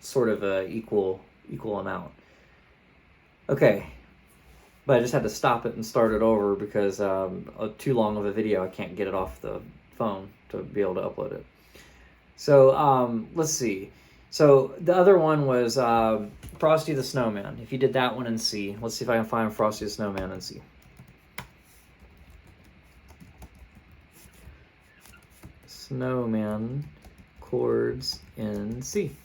sort of a equal amount. Okay, but I just had to stop it and start it over because too long of a video, I can't get it off the phone to be able to upload it. So let's see. So the other one was Frosty the Snowman. If you did that one in C, let's see if I can find Frosty the Snowman in C. Snowman chords in C.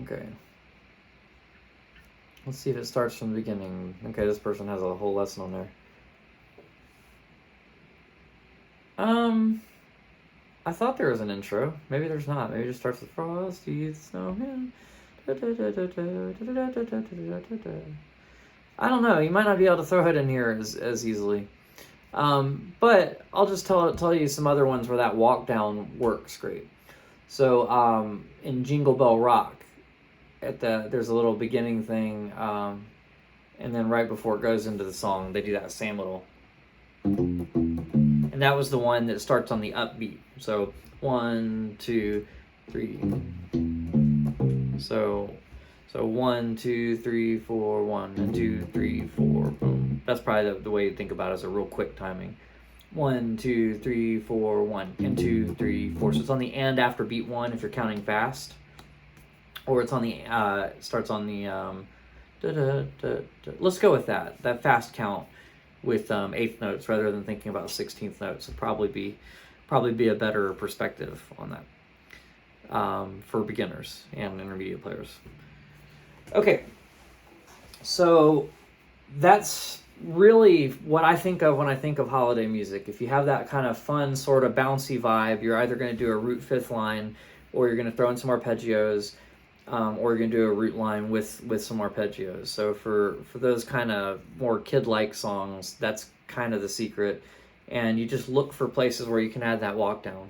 Okay. Let's see if it starts from the beginning. Okay, this person has a whole lesson on there. I thought there was an intro. Maybe there's not. Maybe it just starts with Frosty the Snowman. I don't know. You might not be able to throw it in here as easily. But I'll just tell you some other ones where that walk down works great. So in Jingle Bell Rock, there's a little beginning thing, and then right before it goes into the song, they do that same little. And that was the one that starts on the upbeat. So 1, 2, 3. So 1, 2, 3, 4, 1, and 2, 3, 4, boom. That's probably the way to think about it, as a real quick timing. 1, 2, 3, 4, 1, and 2, 3, 4. So it's on the and after beat 1 if you're counting fast, or it's on the starts on the Let's go with that fast count with eighth notes rather than thinking about 16th notes. Would probably be a better perspective on that for beginners and intermediate players. Okay, so that's really what I think of when I think of holiday music. If you have that kind of fun, sort of bouncy vibe, you're either going to do a root fifth line, or you're going to throw in some arpeggios, or you're going to do a root line with some arpeggios. So for those kind of more kid-like songs, that's kind of the secret. And you just look for places where you can add that walk down.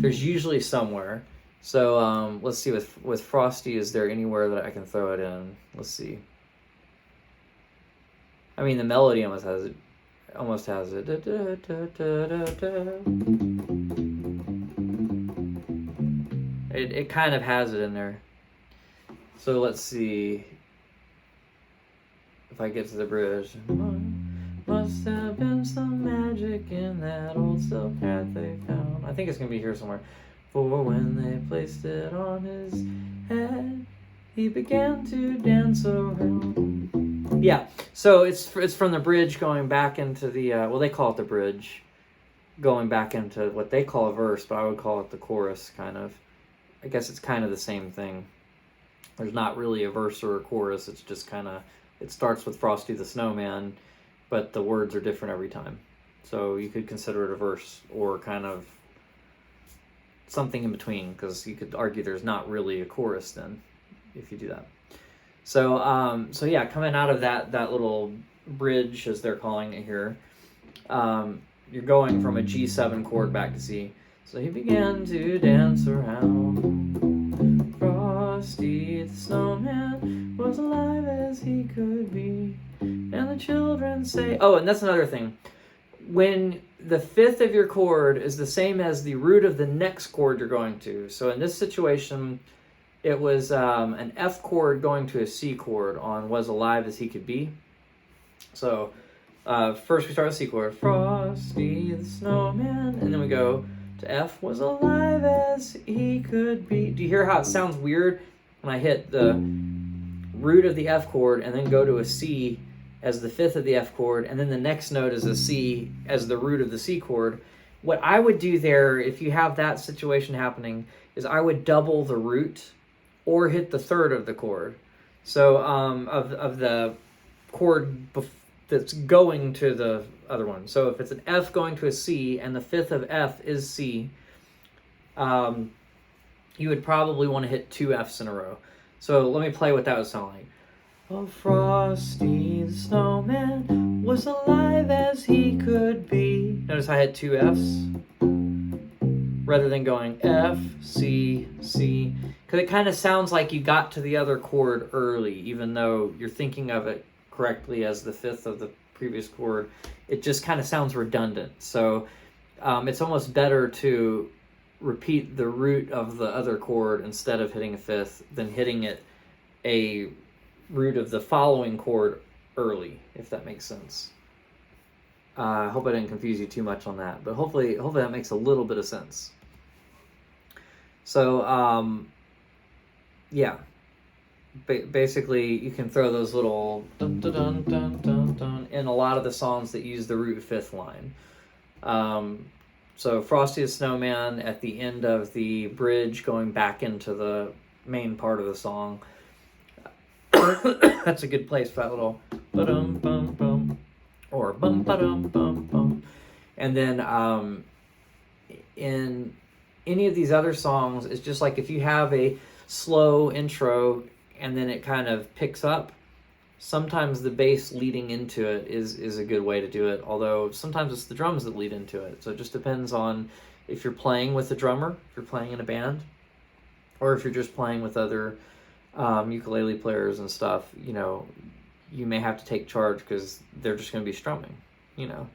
There's usually somewhere. So let's see, with Frosty, is there anywhere that I can throw it in? Let's see. I mean, the melody almost has it. It kind of has it in there. So let's see if I get to the bridge. Must have been some magic in that old silk hat they found. I think it's going to be here somewhere. For when they placed it on his head, he began to dance around. Yeah, so it's from the bridge going back into the, well, they call it the bridge, going back into what they call a verse, but I would call it the chorus, kind of. I guess it's kind of the same thing. There's not really a verse or a chorus. It's just kind of, it starts with Frosty the Snowman, but the words are different every time. So you could consider it a verse or kind of something in between, because you could argue there's not really a chorus then if you do that. So so yeah, coming out of that little bridge, as they're calling it here, you're going from a G7 chord back to C. So he began to dance around. Frosty the Snowman was alive as he could be. And the children say... Oh, and that's another thing. When the fifth of your chord is the same as the root of the next chord you're going to. So in this situation, it was an F chord going to a C chord on was alive as he could be. So first we start with C chord. Frosty the Snowman. And then we go to F, was alive as he could be. Do you hear how it sounds weird when I hit the root of the F chord and then go to a C as the fifth of the F chord, and then the next note is a C as the root of the C chord? What I would do there, if you have that situation happening, is I would double the root or hit the third of the chord. So of the chord that's going to the other one. So if it's an F going to a C and the fifth of F is C, you would probably want to hit two Fs in a row. So let me play what that would sound like. Oh, Frosty the Snowman was alive as he could be. Notice I had two Fs rather than going F, C, C. Because it kind of sounds like you got to the other chord early, even though you're thinking of it correctly as the fifth of the previous chord. It just kind of sounds redundant. So it's almost better to repeat the root of the other chord instead of hitting a fifth than hitting it a root of the following chord early, if that makes sense. I hope I didn't confuse you too much on that, but hopefully that makes a little bit of sense. So, yeah. Basically, you can throw those little dun, dun, dun, dun, dun, dun, in a lot of the songs that use the root fifth line. So Frosty the Snowman at the end of the bridge going back into the main part of the song. That's a good place for that little ba-dum bum bum or bum ba-dum bum bum. And then in any of these other songs, it's just like if you have a slow intro and then it kind of picks up, sometimes the bass leading into it is a good way to do it, although sometimes it's the drums that lead into it. So it just depends on if you're playing with a drummer, if you're playing in a band, or if you're just playing with other ukulele players and stuff. You know, you may have to take charge because they're just going to be strumming, you know.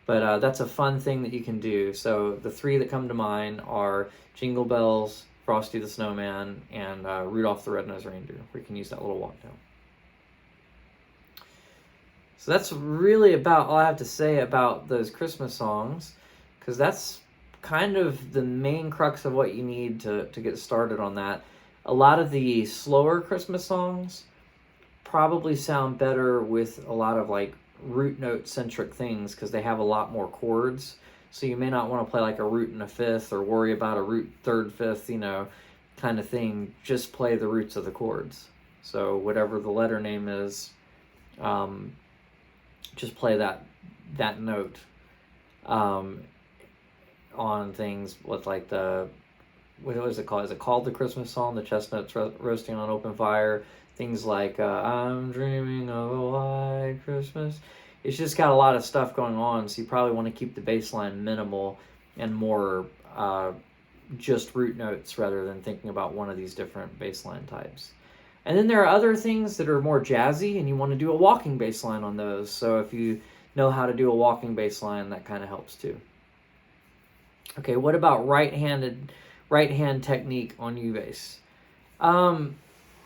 But that's a fun thing that you can do. So the three that come to mind are Jingle Bells, Frosty the Snowman, and Rudolph the Red-Nosed Reindeer. We can use that little walk down. So that's really about all I have to say about those Christmas songs, because that's kind of the main crux of what you need to get started on that. A lot of the slower Christmas songs probably sound better with a lot of like root note centric things because they have a lot more chords. So you may not want to play like a root and a fifth or worry about a root third, fifth, you know, kind of thing. Just play the roots of the chords. So whatever the letter name is, just play that note on things with like the, what is it called? Is it called the Christmas song? The chestnuts roasting on open fire. Things like I'm dreaming of a white Christmas. It's just got a lot of stuff going on, so you probably want to keep the bass line minimal and more just root notes rather than thinking about one of these different bass line types. And then there are other things that are more jazzy, and you want to do a walking bass line on those. So if you know how to do a walking bass line, that kind of helps too. Okay, what about right hand technique on U-bass?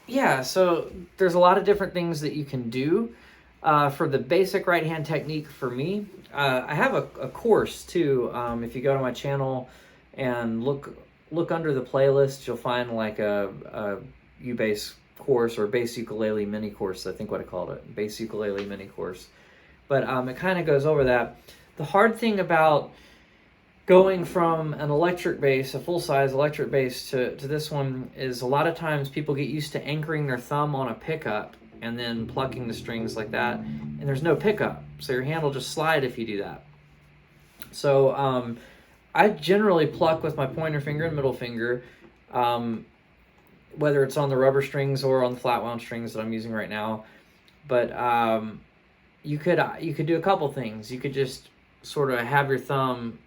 Yeah, so there's a lot of different things that you can do. For the basic right hand technique for me, I have a course too. If you go to my channel and look under the playlist, you'll find like a U-bass course or bass ukulele mini course, I think what I called it, bass ukulele mini course. But it kind of goes over that. The hard thing about going from an electric bass, a full-size electric bass, to this one is a lot of times people get used to anchoring their thumb on a pickup and then plucking the strings like that, and there's no pickup, so your hand will just slide if you do that. So I generally pluck with my pointer finger and middle finger, whether it's on the rubber strings or on the flat wound strings that I'm using right now. But you could do a couple things. You could just sort of have your thumb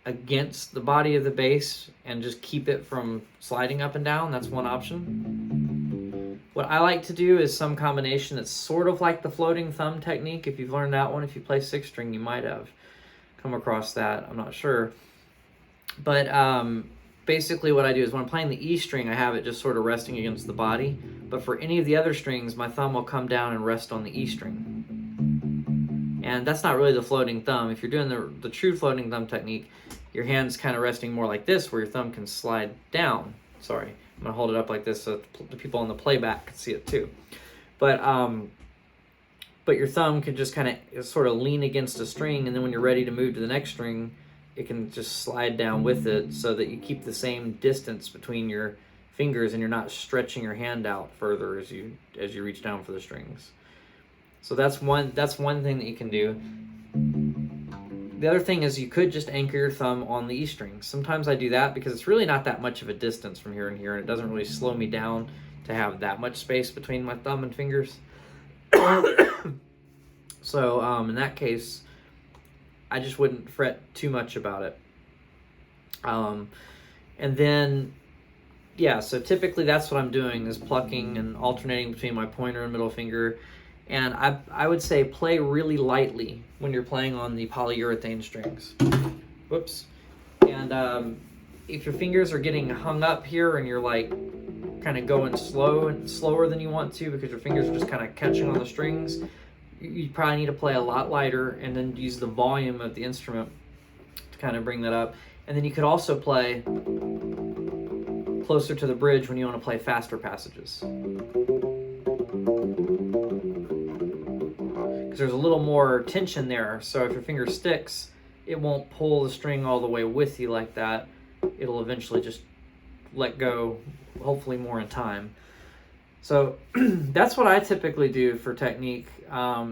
against the body of the bass and just keep it from sliding up and down. That's one option. What I like to do is some combination that's sort of like the floating thumb technique. If you've learned that one, if you play six string, you might have come across that. I'm not sure. But basically what I do is when I'm playing the E string, I have it just sort of resting against the body. But for any of the other strings, my thumb will come down and rest on the E string. And that's not really the floating thumb. If you're doing the true floating thumb technique, your hand's kind of resting more like this, where your thumb can slide down. Sorry, I'm going to hold it up like this so the people on the playback can see it too. But your thumb can just kind of sort of lean against a string, and then when you're ready to move to the next string, it can just slide down with it so that you keep the same distance between your fingers and you're not stretching your hand out further as you reach down for the strings. So that's one thing that you can do. The other thing is you could just anchor your thumb on the E string. Sometimes I do that because it's really not that much of a distance from here and here, and it doesn't really slow me down to have that much space between my thumb and fingers. So in that case, I just wouldn't fret too much about it. And then, yeah, so typically that's what I'm doing, is plucking and alternating between my pointer and middle finger. And I would say play really lightly when you're playing on the polyurethane strings. Whoops. And if your fingers are getting hung up here and you're like kind of going slower than you want to because your fingers are just kind of catching on the strings, you probably need to play a lot lighter and then use the volume of the instrument to kind of bring that up. And then you could also play closer to the bridge when you want to play faster passages, because there's a little more tension there. So if your finger sticks, it won't pull the string all the way with you like that. It'll eventually just let go, hopefully more in time. So that's what I typically do for technique.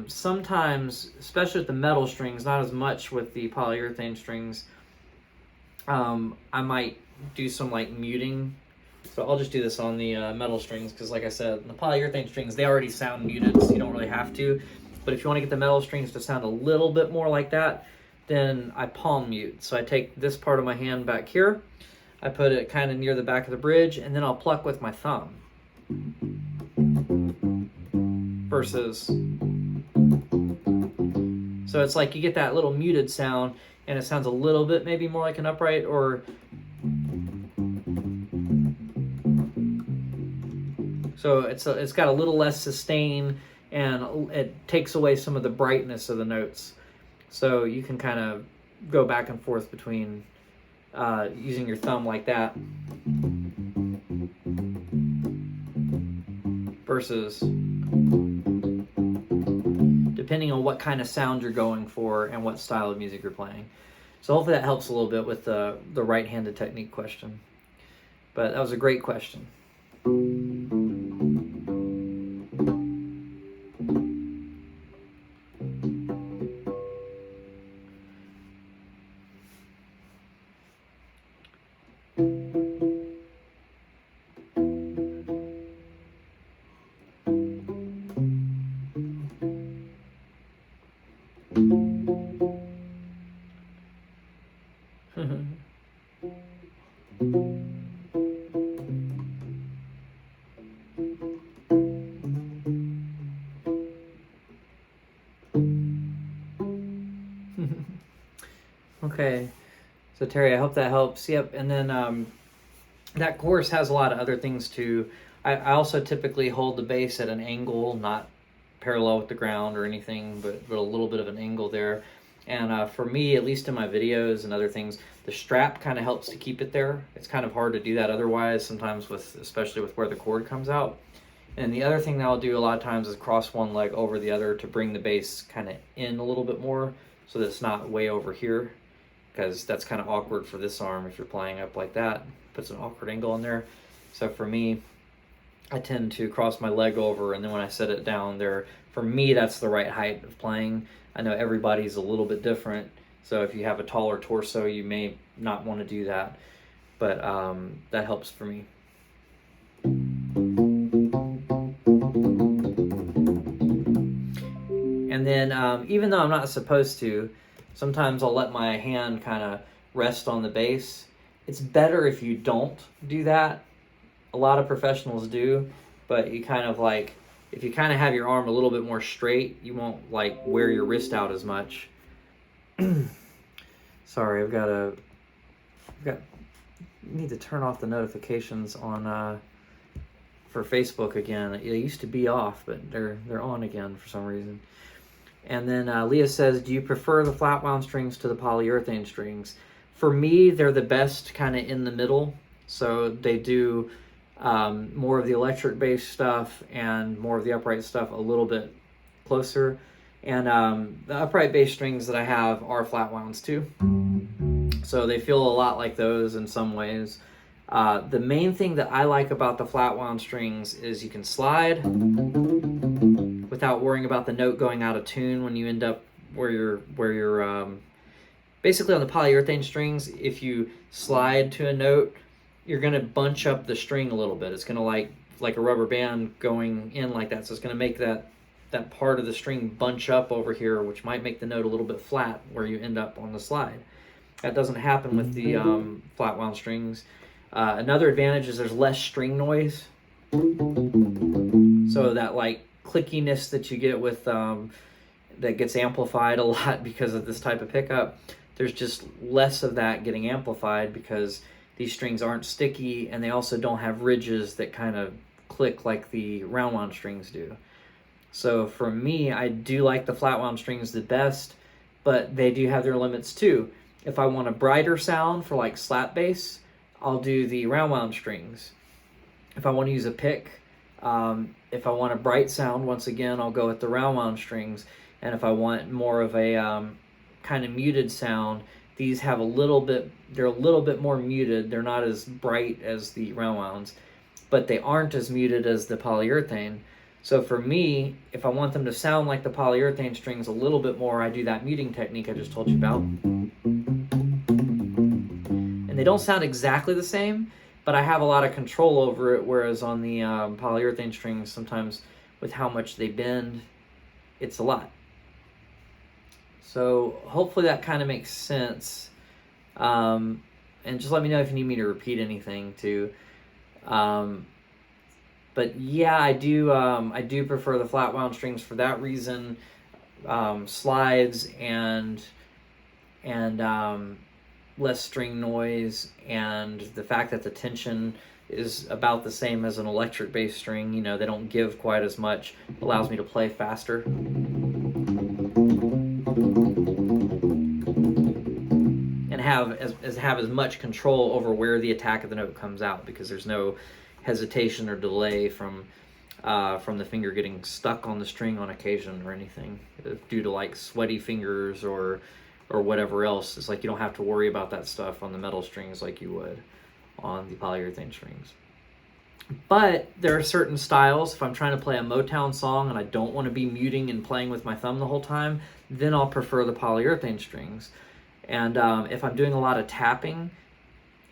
Sometimes, especially with the metal strings, not as much with the polyurethane strings, I might do some like muting. So I'll just do this on the metal strings because, like I said, the polyurethane strings, they already sound muted, so you don't really have to. But if you want to get the metal strings to sound a little bit more like that, then I palm mute. So I take this part of my hand back here, I put it kind of near the back of the bridge, and then I'll pluck with my thumb. Versus, so it's like you get that little muted sound, and it sounds a little bit maybe more like an upright, or so it's got a little less sustain, and it takes away some of the brightness of the notes. So you can kind of go back and forth between using your thumb like that versus depending on what kind of sound you're going for and what style of music you're playing. So hopefully that helps a little bit with the right-handed technique question. But that was a great question. Okay, so Terry, I hope that helps. Yep, and then that course has a lot of other things too. I also typically hold the bass at an angle, not parallel with the ground or anything, but a little bit of an angle there. And for me, at least in my videos and other things, the strap kind of helps to keep it there. It's kind of hard to do that otherwise, sometimes especially with where the cord comes out. And the other thing that I'll do a lot of times is cross one leg over the other to bring the bass kind of in a little bit more so that it's not way over here, because that's kind of awkward for this arm if you're playing up like that. Puts an awkward angle in there. So for me, I tend to cross my leg over, and then when I set it down there, for me, that's the right height of playing. I know everybody's a little bit different, so if you have a taller torso, you may not want to do that, but that helps for me. And then even though I'm not supposed to, sometimes I'll let my hand kind of rest on the bass. It's better if you don't do that. A lot of professionals do, but you kind of like, if you kind of have your arm a little bit more straight, you won't like wear your wrist out as much. Sorry, I've need to turn off the notifications on for Facebook again. They used to be off, but they're on again for some reason. And then Leah says, do you prefer the flat wound strings to the polyurethane strings? For me, they're the best kind of in the middle. So they do more of the electric bass stuff and more of the upright stuff a little bit closer. And the upright bass strings that I have are flat wounds too. So they feel a lot like those in some ways. The main thing that I like about the flat wound strings is you can slide without worrying about the note going out of tune when you end up where you're basically on the polyurethane strings. If you slide to a note, you're going to bunch up the string a little bit. It's going to like a rubber band going in like that. So it's going to make that part of the string bunch up over here, which might make the note a little bit flat where you end up on the slide. That doesn't happen with the flat wound strings. Another advantage is there's less string noise. So that like clickiness that you get with that gets amplified a lot because of this type of pickup, there's just less of that getting amplified because these strings aren't sticky, and they also don't have ridges that kind of click like the round wound strings do. So for me, I do like the flat wound strings the best, but they do have their limits too. If I want a brighter sound for like slap bass, I'll do the round wound strings. If I want to use a pick, if I want a bright sound, once again, I'll go with the round wound strings. And if I want more of a kind of muted sound, these have they're a little bit more muted. They're not as bright as the round wounds, but they aren't as muted as the polyurethane. So for me, if I want them to sound like the polyurethane strings a little bit more, I do that muting technique I just told you about. And they don't sound exactly the same, but I have a lot of control over it, whereas on the polyurethane strings, sometimes with how much they bend, it's a lot. So hopefully that kind of makes sense. And just let me know if you need me to repeat anything too. But yeah, I do prefer the flat wound strings for that reason. Slides and less string noise, and the fact that the tension is about the same as an electric bass string. You know, they don't give quite as much. Allows me to play faster. And have as much control over where the attack of the note comes out, because there's no hesitation or delay from the finger getting stuck on the string on occasion or anything due to like sweaty fingers or whatever else. It's like you don't have to worry about that stuff on the metal strings like you would on the polyurethane strings. But there are certain styles. If I'm trying to play a Motown song and I don't want to be muting and playing with my thumb the whole time, then I'll prefer the polyurethane strings. And if I'm doing a lot of tapping,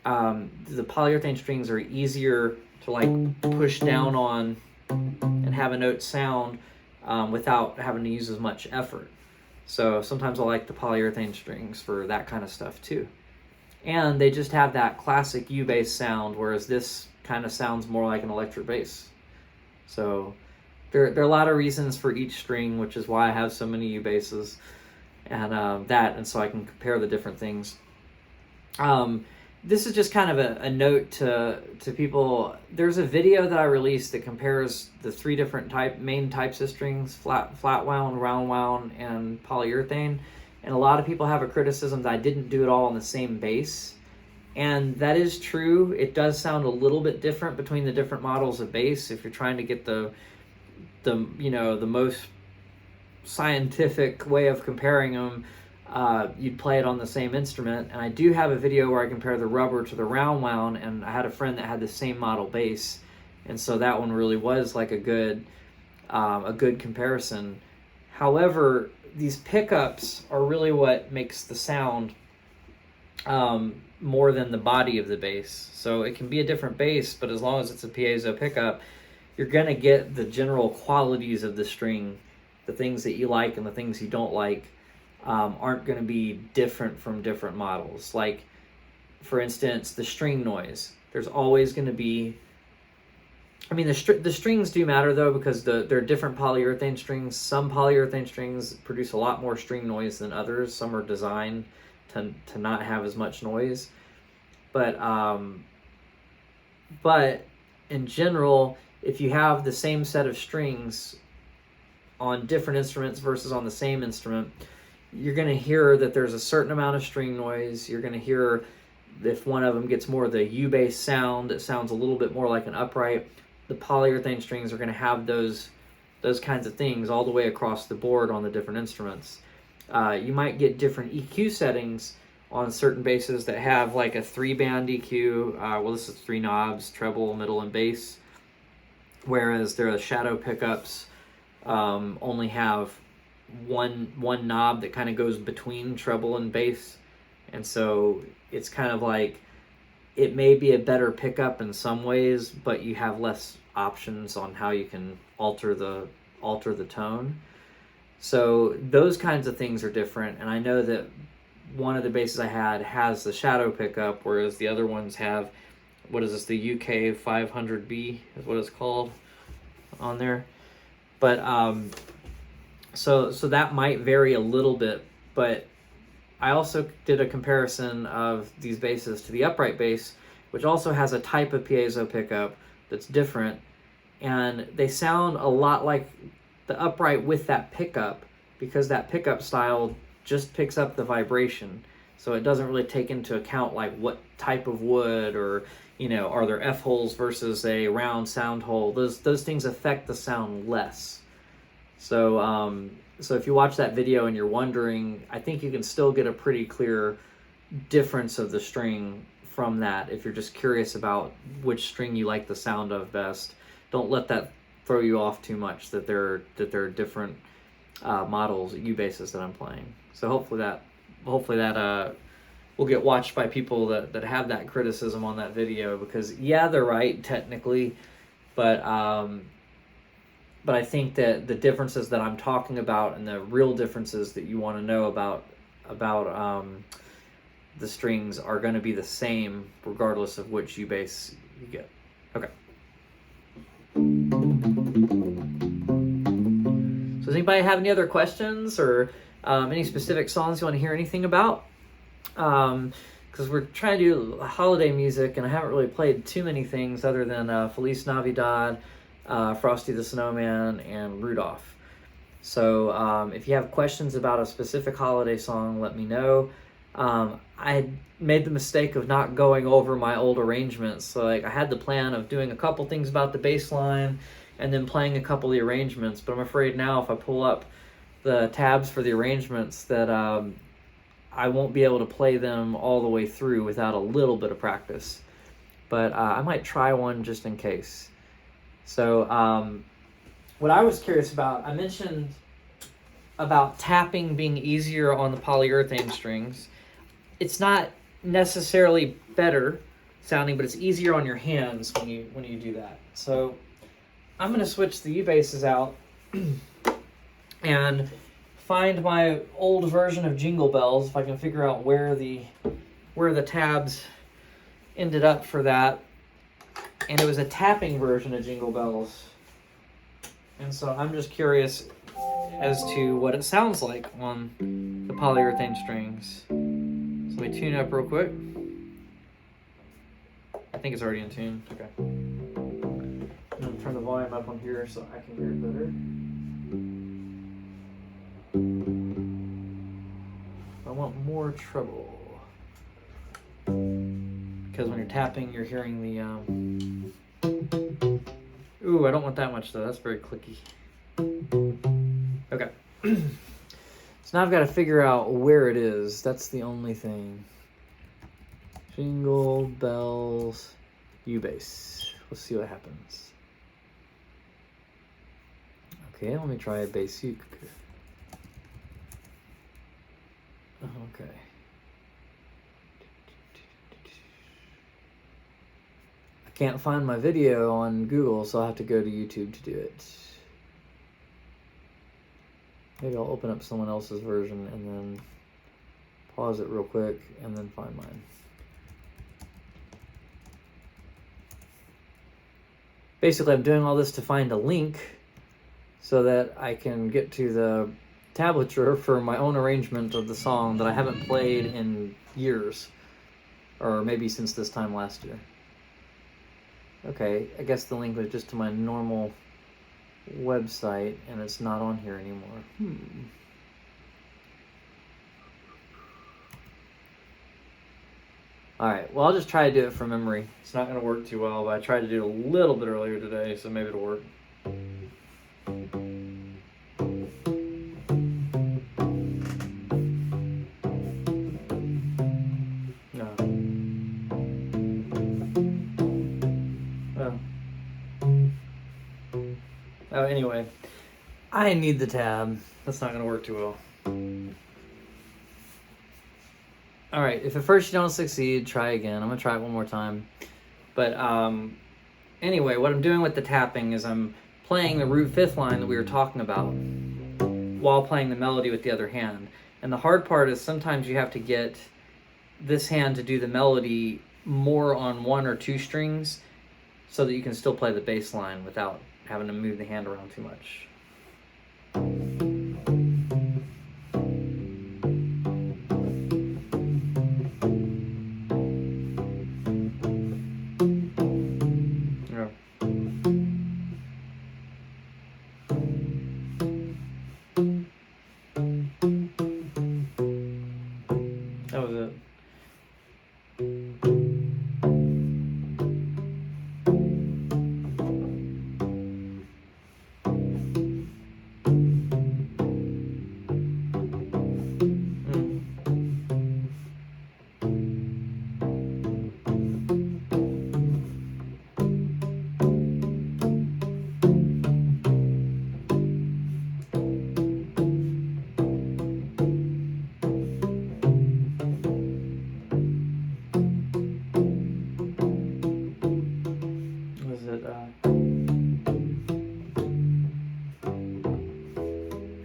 the polyurethane strings are easier to like push down on and have a note sound without having to use as much effort. So sometimes I like the polyurethane strings for that kind of stuff too. And they just have that classic U-bass sound, whereas this kind of sounds more like an electric bass. So there are a lot of reasons for each string, which is why I have so many U-basses and so I can compare the different things. This is just kind of a note to people. There's a video that I released that compares the three different main types of strings: flat wound, round wound, and polyurethane. And a lot of people have a criticism that I didn't do it all on the same bass. And that is true. It does sound a little bit different between the different models of bass. If you're trying to get the most scientific way of comparing them, you'd play it on the same instrument. And I do have a video where I compare the rubber to the round wound, and I had a friend that had the same model bass, and so that one really was like a good comparison. However, these pickups are really what makes the sound more than the body of the bass. So it can be a different bass, but as long as it's a piezo pickup, you're going to get the general qualities of the string. The things that you like and the things you don't like aren't going to be different from different models. Like, for instance, the string noise. There's always going to be... I mean, the strings do matter, though, because they're different polyurethane strings. Some polyurethane strings produce a lot more string noise than others. Some are designed to not have as much noise. But in general, if you have the same set of strings on different instruments versus on the same instrument, you're going to hear that there's a certain amount of string noise. You're going to hear if one of them gets more of the U-bass sound, it sounds a little bit more like an upright. The polyurethane strings are going to have those kinds of things all the way across the board on the different instruments. You might get different EQ settings on certain basses that have like a 3-band EQ. This is 3 knobs: treble, middle, and bass. Whereas the shadow pickups only have one knob that kind of goes between treble and bass. And so it's kind of like, it may be a better pickup in some ways, but you have less options on how you can alter the tone. So those kinds of things are different. And I know that one of the basses I had has the shadow pickup, whereas the other ones have, what is this, the UK 500B is what it's called on there. But so that might vary a little bit, but I also did a comparison of these basses to the upright bass, which also has a type of piezo pickup that's different, and they sound a lot like the upright with that pickup, because that pickup style just picks up the vibration, so it doesn't really take into account like what type of wood, or are there F holes versus a round sound hole. Those things affect the sound less. So so if you watch that video and you're wondering, I think you can still get a pretty clear difference of the string from that if you're just curious about which string you like the sound of best. Don't let that throw you off too much that there are different models, U-basses that I'm playing. So hopefully that will get watched by people that have that criticism on that video, because yeah, they're right technically, but I think that the differences that I'm talking about, and the real differences that you want to know about the strings, are going to be the same regardless of which U-bass you get. Okay. So does anybody have any other questions, or any specific songs you want to hear anything about? Because we're trying to do holiday music, and I haven't really played too many things other than Feliz Navidad, Frosty the Snowman, and Rudolph. So if you have questions about a specific holiday song, let me know. I had made the mistake of not going over my old arrangements. So like I had the plan of doing a couple things about the bass line and then playing a couple of the arrangements, but I'm afraid now if I pull up the tabs for the arrangements that I won't be able to play them all the way through without a little bit of practice. But I might try one just in case. So what I was curious about, I mentioned about tapping being easier on the polyurethane strings. It's not necessarily better sounding, but it's easier on your hands when you do that. So I'm going to switch the U-basses out and find my old version of Jingle Bells, if I can figure out where the tabs ended up for that. And it was a tapping version of Jingle Bells. And so I'm just curious as to what it sounds like on the polyurethane strings. So let me tune up real quick. I think it's already in tune. Okay. I'm going to turn the volume up on here so I can hear it better. I want more treble. Because when you're tapping, you're hearing the, ooh, I don't want that much though, that's very clicky. Okay. So now I've got to figure out where it is, that's the only thing. Jingle Bells, U-bass. Let's see what happens. Okay, let me try a bass uke. Okay. I can't find my video on Google, so I'll have to go to YouTube to do it. Maybe I'll open up someone else's version and then pause it real quick and then find mine. Basically, I'm doing all this to find a link so that I can get to the tablature for my own arrangement of the song that I haven't played in years, or maybe since this time last year. Okay, I guess the link was just to my normal website, and it's not on here anymore. Alright, well, I'll just try to do it from memory. It's not going to work too well, but I tried to do it a little bit earlier today, so maybe it'll work. Oh, anyway, I need the tab. That's not going to work too well. Alright, if at first you don't succeed, try again. I'm going to try it one more time. But anyway, what I'm doing with the tapping is I'm playing the root fifth line that we were talking about while playing the melody with the other hand. And the hard part is sometimes you have to get this hand to do the melody more on one or two strings so that you can still play the bass line without having to move the hand around too much.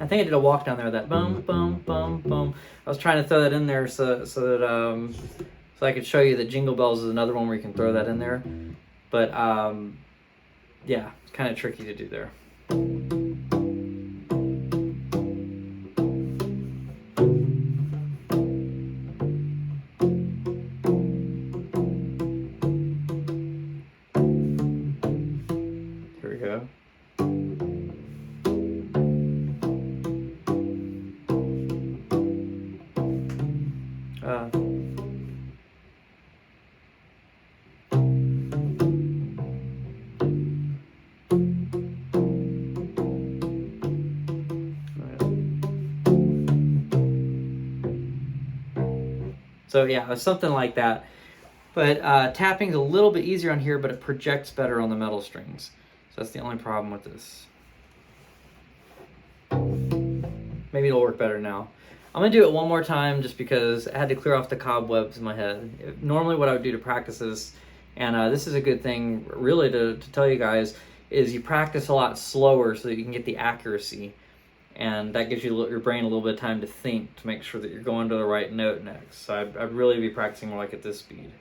I think I did a walk down there, that bum, bum, bum, bum. I was trying to throw that in there so that so I could show you that Jingle Bells is another one where you can throw that in there. But yeah, it's kind of tricky to do there. Here we go. So yeah, something like that. But tapping's a little bit easier on here, but it projects better on the metal strings. So that's the only problem with this. Maybe it'll work better now. I'm gonna do it one more time just because I had to clear off the cobwebs in my head. Normally what I would do to practice this, and this is a good thing really to tell you guys, is you practice a lot slower so that you can get the accuracy. And that gives you your brain a little bit of time to think, to make sure that you're going to the right note next. So I'd really be practicing more like at this speed.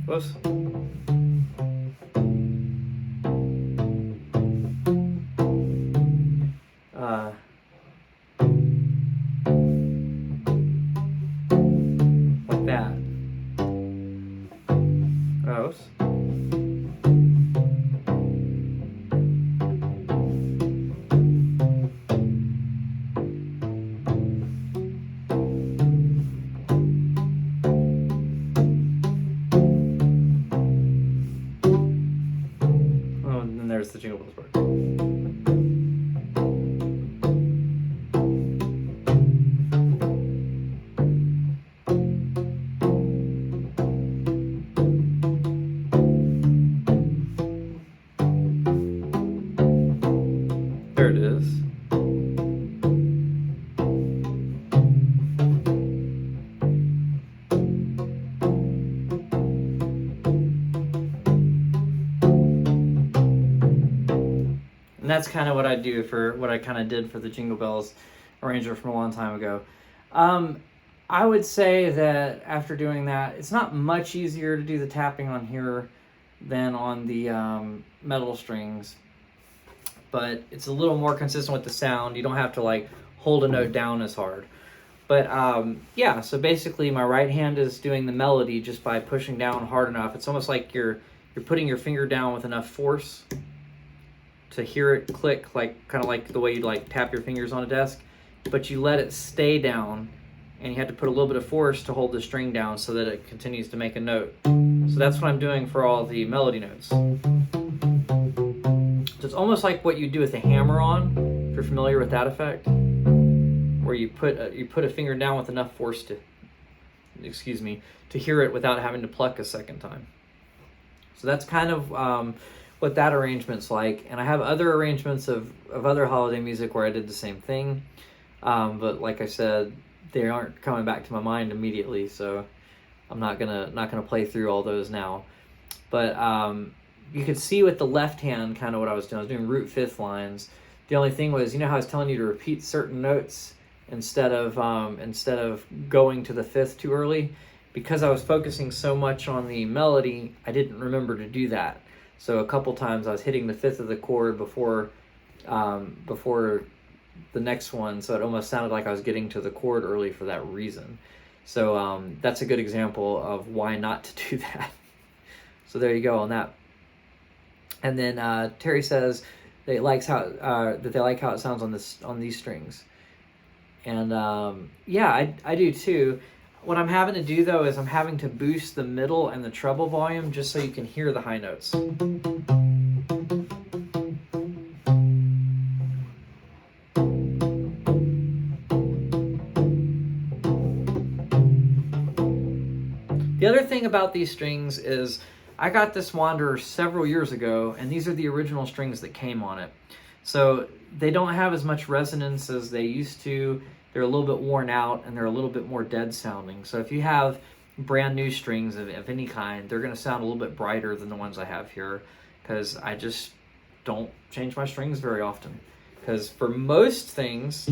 Whoops. Like that. Whoops. There's the Jingle Bells part. There it is. And that's kind of what I do for what I kind of did for the Jingle Bells arrangement from a long time ago. I would say that after doing that, it's not much easier to do the tapping on here than on the metal strings, but it's a little more consistent with the sound. You don't have to like hold a note down as hard. But yeah, so basically my right hand is doing the melody just by pushing down hard enough. It's almost like you're putting your finger down with enough force to hear it click, like kind of like the way you'd like tap your fingers on a desk, but you let it stay down, and you have to put a little bit of force to hold the string down so that it continues to make a note. So that's what I'm doing for all the melody notes. So it's almost like what you do with a hammer-on, if you're familiar with that effect, where you put a finger down with enough force to, to hear it without having to pluck a second time. So that's kind of what that arrangement's like. And I have other arrangements of other holiday music where I did the same thing. But like I said, they aren't coming back to my mind immediately, so I'm not gonna play through all those now. But you could see with the left hand kind of what I was doing. I was doing root fifth lines. The only thing was, you know how I was telling you to repeat certain notes instead of going to the fifth too early? Because I was focusing so much on the melody, I didn't remember to do that. So a couple times I was hitting the fifth of the chord before the next one, so it almost sounded like I was getting to the chord early for that reason. So that's a good example of why not to do that. So there you go on that. And then Terry says they like how it sounds on these strings. And yeah, I do too. What I'm having to do though is I'm having to boost the middle and the treble volume just so you can hear the high notes. The other thing about these strings is I got this Wanderer several years ago, and these are the original strings that came on it. So they don't have as much resonance as they used to. They're a little bit worn out, and they're a little bit more dead sounding. So if you have brand new strings of any kind, they're going to sound a little bit brighter than the ones I have here, because I just don't change my strings very often. Because for most things,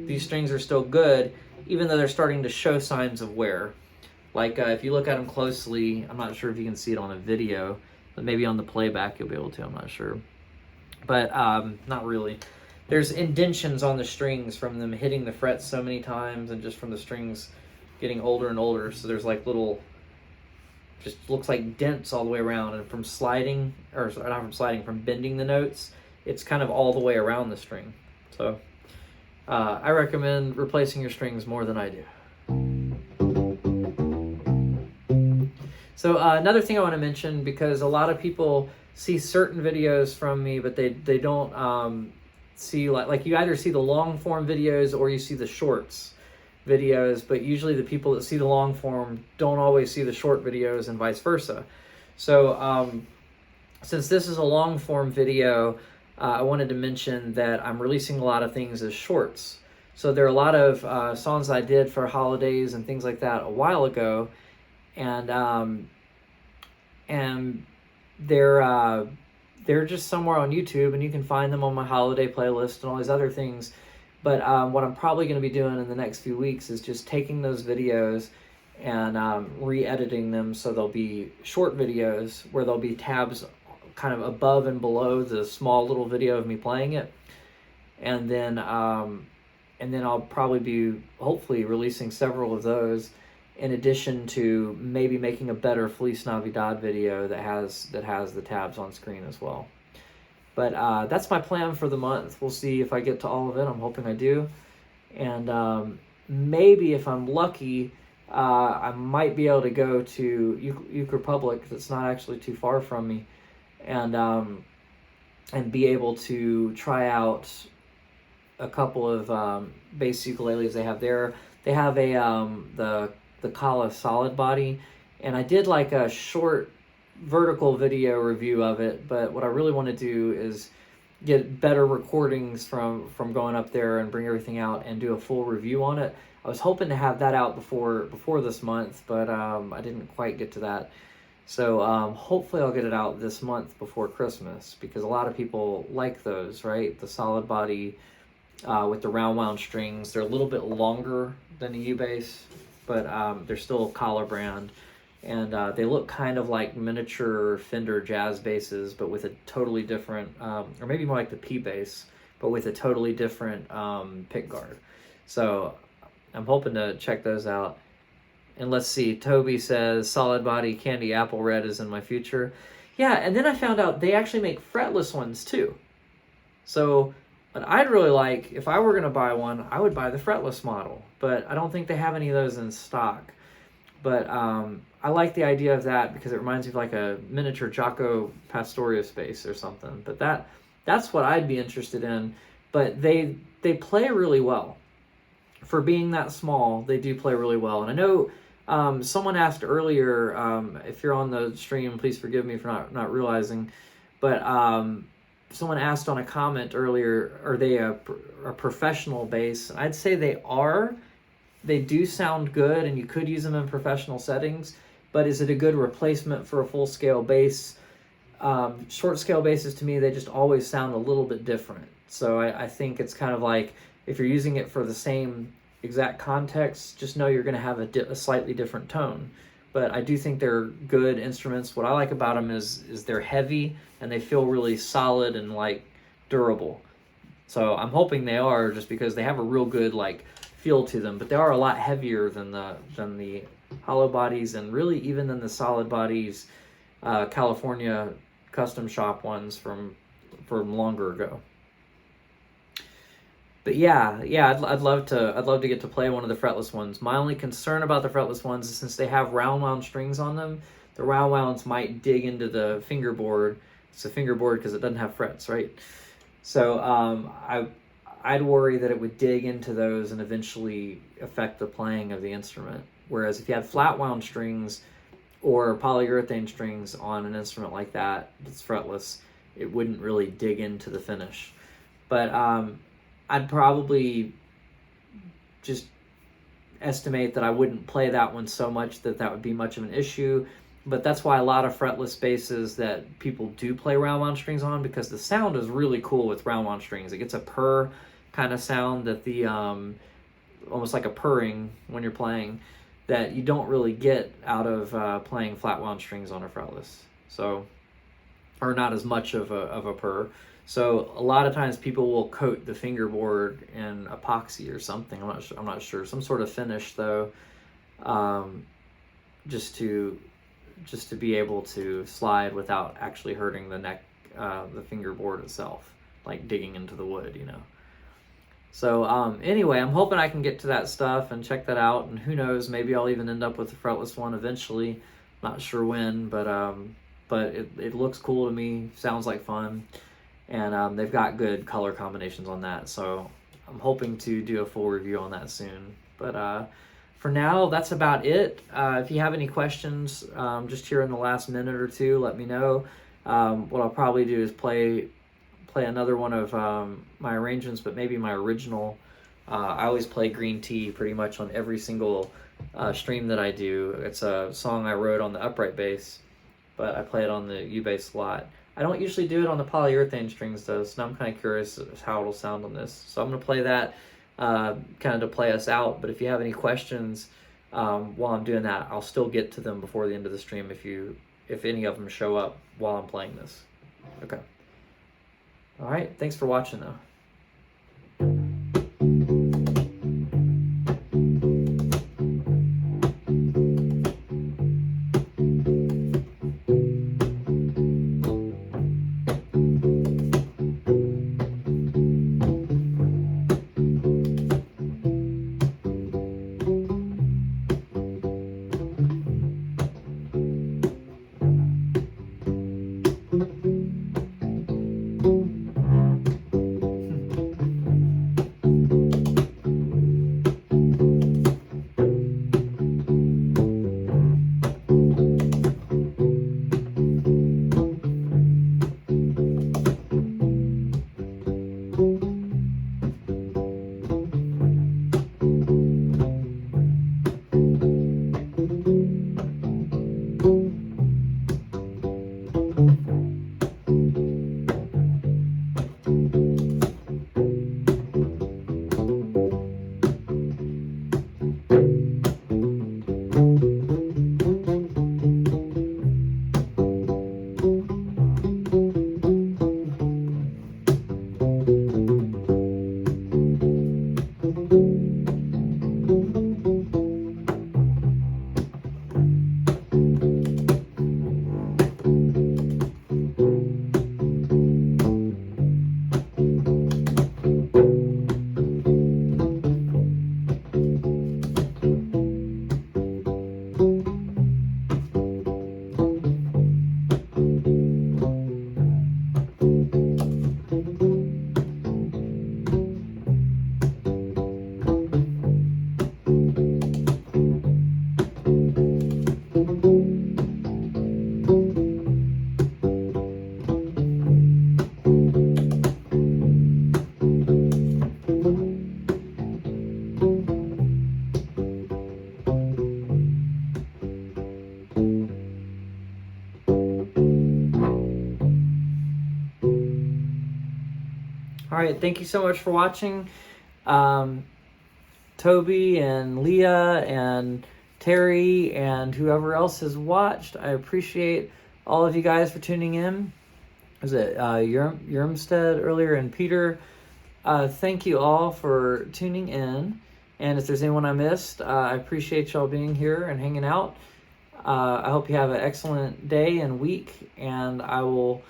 these strings are still good, even though they're starting to show signs of wear. Like if you look at them closely, I'm not sure if you can see it on a video, but maybe on the playback you'll be able to, I'm not sure. But not really. There's indentions on the strings from them hitting the frets so many times and just from the strings getting older and older. So there's like little, just looks like dents all the way around. And from sliding, or not from sliding, from bending the notes, it's kind of all the way around the string. So I recommend replacing your strings more than I do. So another thing I want to mention, because a lot of people see certain videos from me, but they don't see, like you either see the long form videos or you see the shorts videos, but usually the people that see the long form don't always see the short videos and vice versa. So since this is a long form video, I wanted to mention that I'm releasing a lot of things as shorts. So there are a lot of songs I did for holidays and things like that a while ago, and they're just somewhere on YouTube, and you can find them on my holiday playlist and all these other things. But what I'm probably going to be doing in the next few weeks is just taking those videos and re-editing them so they'll be short videos where there'll be tabs kind of above and below the small little video of me playing it, and then I'll probably be hopefully releasing several of those, in addition to maybe making a better Feliz Navidad video that has the tabs on screen as well. But that's my plan for the month. We'll see if I get to all of it. I'm hoping I do, and maybe if I'm lucky, I might be able to go to Uke Republic, that's not actually too far from me, and be able to try out a couple of bass ukuleles they have there. They have a the Kala solid body, and I did like a short vertical video review of it, but what I really want to do is get better recordings from going up there and bring everything out and do a full review on it. I was hoping to have that out before this month, but I didn't quite get to that. So hopefully I'll get it out this month before Christmas, because a lot of people like those, right? The solid body with the round wound strings. They're a little bit longer than a U-bass, but they're still Kala brand. And they look kind of like miniature Fender jazz basses, but with a totally different, or maybe more like the P bass, but with a totally different pick guard. So I'm hoping to check those out. And let's see, Toby says, solid body candy apple red is in my future. Yeah, and then I found out they actually make fretless ones too. So what I'd really like, if I were going to buy one, I would buy the fretless model. But I don't think they have any of those in stock. But I like the idea of that because it reminds me of like a miniature Jaco Pastorius bass or something. But that's what I'd be interested in. But they play really well. For being that small, they do play really well. And I know someone asked earlier, if you're on the stream, please forgive me for not realizing, but someone asked on a comment earlier, are they a professional bass? I'd say they are. They do sound good, and you could use them in professional settings, but is it a good replacement for a full-scale bass? Short-scale basses, to me, they just always sound a little bit different. So I think it's kind of like, if you're using it for the same exact context, just know you're going to have a slightly different tone. But I do think they're good instruments. What I like about them is they're heavy, and they feel really solid and like durable. So I'm hoping they are, just because they have a real good like feel to them. But they are a lot heavier than the hollow bodies, and really even than the solid bodies, California custom shop ones from longer ago. But yeah, I'd love to get to play one of the fretless ones. My only concern about the fretless ones is since they have round wound strings on them, the round wounds might dig into the fingerboard. It's a fingerboard because it doesn't have frets, right? So I'd worry that it would dig into those and eventually affect the playing of the instrument. Whereas if you had flat wound strings or polyurethane strings on an instrument like that that's fretless, it wouldn't really dig into the finish. But I'd probably just estimate that I wouldn't play that one so much that that would be much of an issue. But that's why a lot of fretless basses that people do play round wound strings on, because the sound is really cool with round wound strings. It gets a purr kind of sound that the almost like a purring when you're playing that you don't really get out of playing flat wound strings on a fretless. So, or not as much of a purr. So a lot of times people will coat the fingerboard in epoxy or something. I'm not sure. Some sort of finish though, just to be able to slide without actually hurting the neck, the fingerboard itself, like digging into the wood, you know. So anyway, I'm hoping I can get to that stuff and check that out. And who knows, maybe I'll even end up with a fretless one eventually. Not sure when, but it looks cool to me. Sounds like fun. And they've got good color combinations on that. So I'm hoping to do a full review on that soon. But for now, that's about it. If you have any questions, just here in the last minute or two, let me know. What I'll probably do is play another one of my arrangements, but maybe my original. I always play Green Tea pretty much on every single stream that I do. It's a song I wrote on the upright bass, but I play it on the U-bass a lot. I don't usually do it on the polyurethane strings though, so now I'm kind of curious how it'll sound on this. So I'm going to play that kind of to play us out. But if you have any questions while I'm doing that, I'll still get to them before the end of the stream if any of them show up while I'm playing this. Okay. All right. Thanks for watching though. All right, thank you so much for watching. Toby and Leah and Terry and whoever else has watched, I appreciate all of you guys for tuning in. Was it Yermstead earlier and Peter? Thank you all for tuning in. And if there's anyone I missed, I appreciate y'all being here and hanging out. I hope you have an excellent day and week, and I will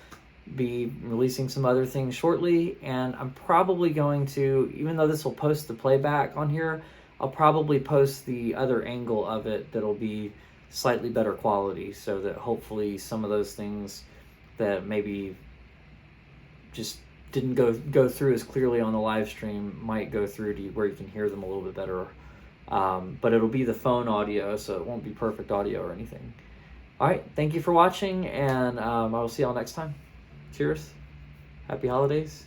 be releasing some other things shortly, and I'm probably going to, even though this will post the playback on here, I'll probably post the other angle of it that'll be slightly better quality, so that hopefully some of those things that maybe just didn't go through as clearly on the live stream might go through to where you can hear them a little bit better. But it'll be the phone audio, so it won't be perfect audio or anything. All right, thank you for watching, and I will see y'all next time. Cheers. Happy holidays.